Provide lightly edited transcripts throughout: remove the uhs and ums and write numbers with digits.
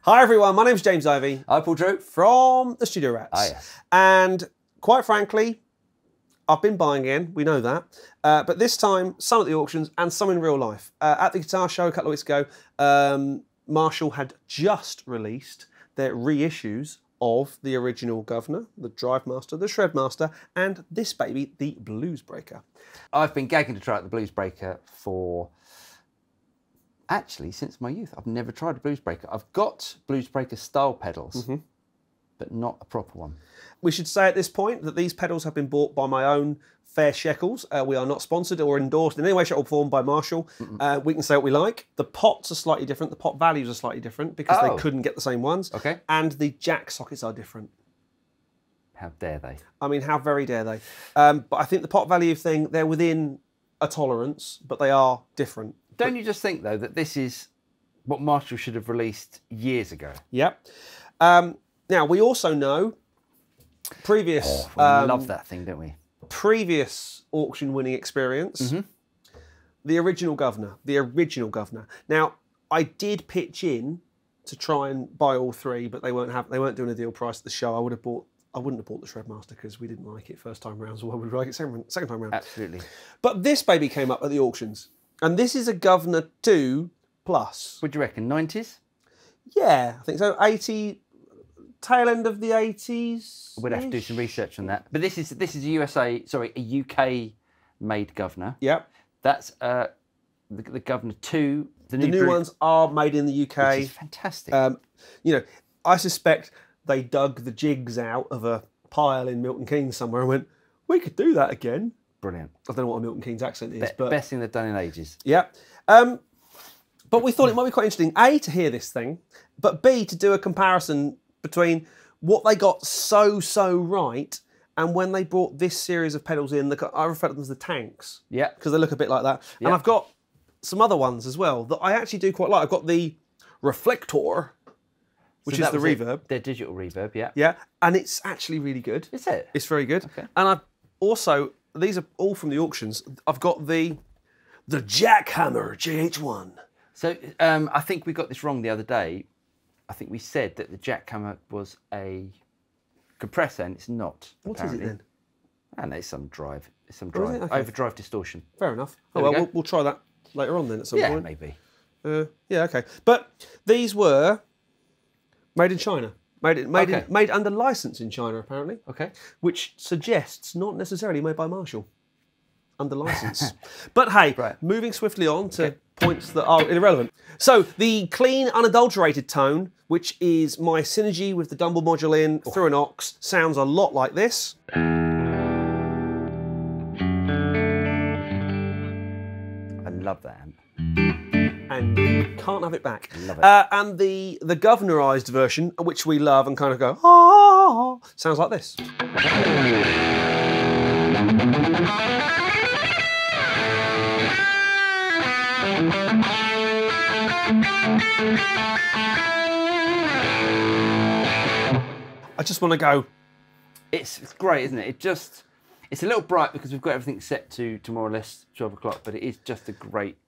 Hi everyone, my name's James Ivey. Hi Paul Drew. From the Studio Rats. Ah, yes. And quite frankly, I've been buying again, we know that. But this time, some at the auctions and some in real life. At the guitar show a couple of weeks ago, Marshall had just released their reissues of the original Guvnor, the Drive Master, the Shred Master, and this baby, the Blues Breaker. I've been gagging to try out the Blues Breaker for, actually, since my youth. I've never tried a Blues Breaker. I've got Blues Breaker style pedals, but not a proper one. We should say at this point that these pedals have been bought by my own fair shekels. We are not sponsored or endorsed in any way, shape or form by Marshall. We can say what we like. The pots are slightly different. The pot values are slightly different because they couldn't get the same ones. Okay. And the jack sockets are different. How dare they? I mean, how very dare they? But I think the pot value thing, they're within a tolerance, but they are different. Don't you just think, though, that this is what Marshall should have released years ago? Yep. Now, we also know previous... we love that thing, don't we? Previous auction winning experience, the original Guvnor. Now, I did pitch in to try and buy all three, but they weren't doing a deal price at the show. I wouldn't have bought the Shred Master because we didn't like it first time round, so why would we like it second time round? Absolutely. But this baby came up at the auctions, and this is a Guvnor Plus. What do you reckon, 90s? Yeah, I think so. 80, tail end of the 80s. We'd have to do some research on that. But this is a UK made Guvnor. Yep. That's the Guvnor 2. The new ones are made in the UK. Which is fantastic. You know, I suspect they dug the jigs out of a pile in Milton Keynes somewhere and went, we could do that again. Brilliant. I don't know what a Milton Keynes accent is, but best thing they've done in ages. Yeah. But we thought it might be quite interesting, A, to hear this thing, but B, to do a comparison between what they got so right and when they brought this series of pedals in. I refer to them as the tanks. Yeah. Because they look a bit like that. Yeah. And I've got some other ones as well that I actually do quite like. I've got the Reflector, which is the reverb. Their digital reverb, yeah. Yeah, and it's actually really good. Is it? It's very good. Okay. And I've also, these are all from the auctions, I've got the Jackhammer JH1. So I think we got this wrong the other day. I think we said that the Jackhammer was a compressor, and it's not. What is it then? And it's some drive. It's some Oh, is drive. it? Okay. Overdrive distortion. Fair enough. There Oh, we well, go. we'll try that later on then at some Yeah, point. maybe. Yeah, okay. But these were made in China. Made under license in China, apparently. Okay. Which suggests not necessarily made by Marshall. Under license. But hey, moving swiftly on to points that are irrelevant. So the clean, unadulterated tone, which is my synergy with the Dumble module in through an aux, sounds a lot like this. I love that amp. And you can't have it back. Love it. And the Guvnorized version, which we love and kind of go, ah, sounds like this. I just want to go. It's great, isn't it? It's a little bright because we've got everything set to more or less 12 o'clock, but it is just a great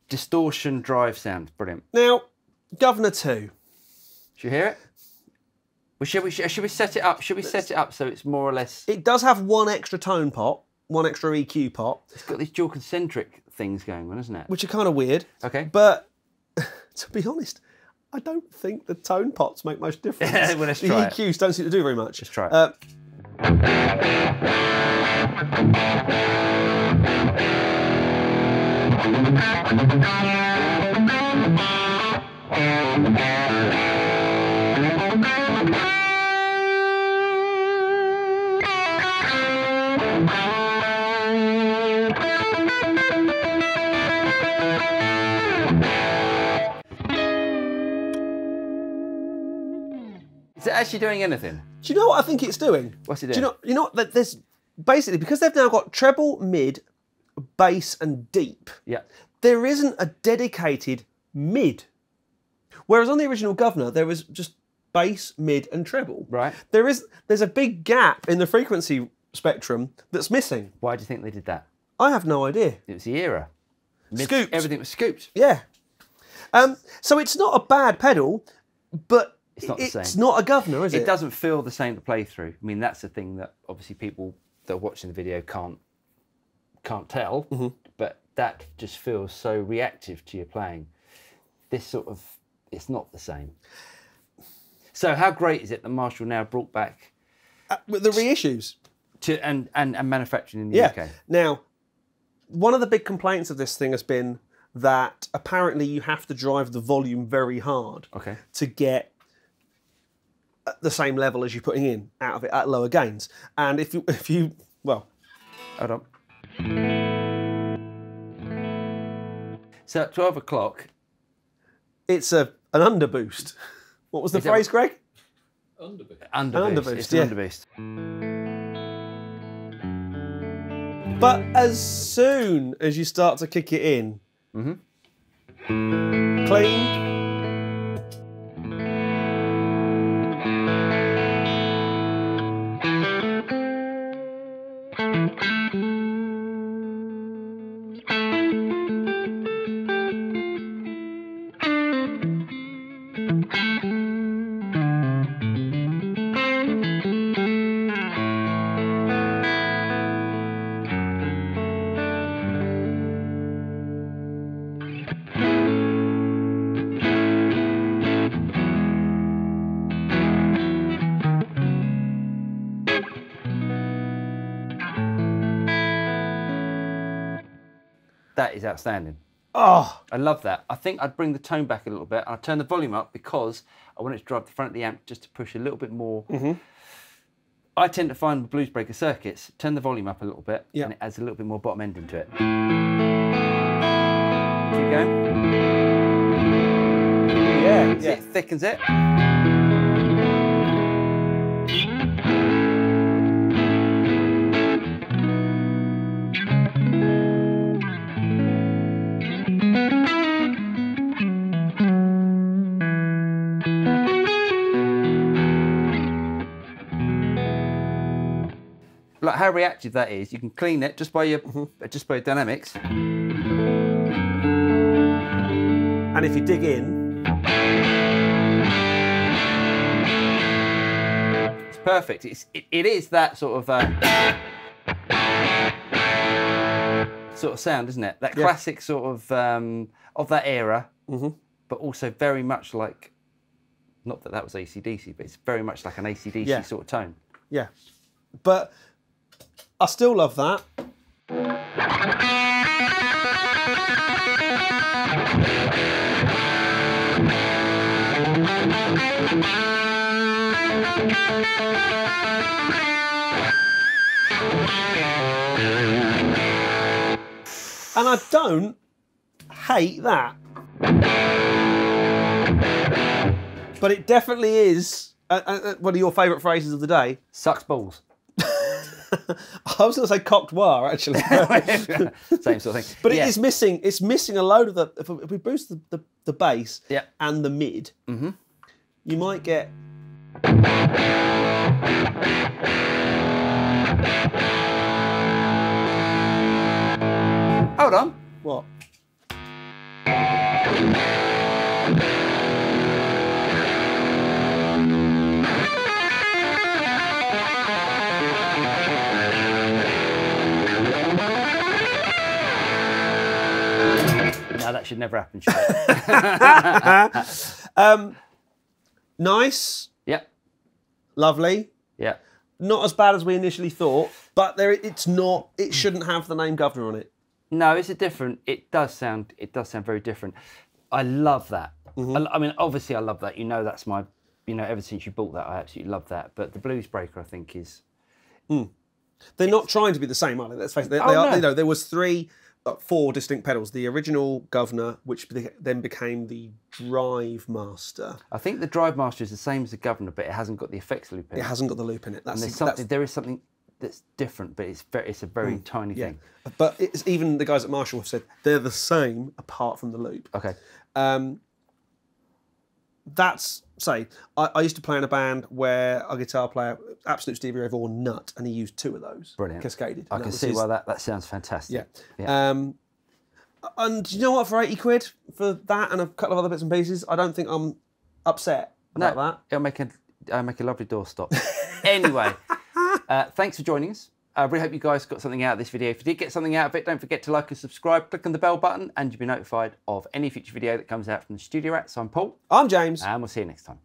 distortion drive sound. Brilliant. Now, Guvnor 2. Should you hear it? Well, should we set it up? Should we set it up so it's more or less... It does have one extra tone pot, one extra EQ pot. It's got these dual concentric things going on, isn't it? Which are kind of weird. Okay. But, to be honest, I don't think the tone pots make much difference. Well, let's try the EQs don't seem to do very much. Let's try it. Is it actually doing anything? Do you know what I think it's doing? What's it doing? Do you know what? That there's basically, because they've now got treble, mid, bass, and deep. Yeah. There isn't a dedicated mid. Whereas on the original Guvnor, there was just bass, mid, and treble. Right. There's a big gap in the frequency spectrum that's missing. Why do you think they did that? I have no idea. It was the era. Scooped. Everything was scooped. Yeah. So it's not a bad pedal. But it's not the same. It's not a Guvnor, is it? It doesn't feel the same to play through. I mean, that's the thing that obviously people that are watching the video can't tell, but that just feels so reactive to your playing. This sort of, it's not the same. So how great is it that Marshall now brought back with the reissues and manufacturing in the UK? Now, one of the big complaints of this thing has been that apparently you have to drive the volume very hard to get the same level as you're putting in out of it at lower gains. And if you well, hold on. So at 12 o'clock, it's an underboost. What was the phrase, Greg? Underboost. Underboost. It's an underboost. But as soon as you start to kick it in, clean. That is outstanding. Oh, I love that. I think I'd bring the tone back a little bit. I'd turn the volume up because I want it to drive the front of the amp just to push a little bit more. I tend to find with blues breaker circuits, turn the volume up a little bit and it adds a little bit more bottom end into it. Keep going. yeah. It thickens it. Like how reactive that is, you can clean it just by your dynamics. And if you dig in, it's perfect. It is that sort of sound, isn't it? That classic sort of that era, but also very much like, not that was AC/DC, but it's very much like an AC/DC sort of tone. Yeah, but I still love that. And I don't hate that. But it definitely is one of your favourite phrases of the day. Sucks balls. I was going to say cocked wire, actually. Same sort of thing. But it is missing. It's missing a load of the. If we boost the bass and the mid, you might get. Hold on. What? No, that should never happen, should it? Nice. Yep. Lovely. Yeah. Not as bad as we initially thought, but it's not. It shouldn't have the name Guvnor on it. No, it's a different. It does sound very different. I love that. I mean, obviously, I love that. You know, that's my. You know, ever since you bought that, I absolutely love that. But the Blues Breaker, I think, is. They're not trying to be the same, are they? Let's face it. They are. No. You know, there was 4 distinct pedals. The original Guvnor, which then became the Drive Master. I think the Drive Master is the same as the Guvnor, but it hasn't got the effects loop in it. It hasn't got the loop in it. And there is something that's different, but it's a very tiny thing. But even the guys at Marshall have said they're the same apart from the loop. Okay. I used to play in a band where a guitar player, absolute Stevie Ray Vaughan nut, and he used 2 of those. Brilliant. Cascaded. I can see why that sounds fantastic. Yeah. And you know what, for 80 quid for that and a couple of other bits and pieces, I don't think I'm upset about that. It'll make a lovely doorstop. Anyway, thanks for joining us. I really hope you guys got something out of this video. If you did get something out of it, don't forget to like and subscribe. Click on the bell button and you'll be notified of any future video that comes out from the Studio Rats. I'm Paul. I'm James. And we'll see you next time.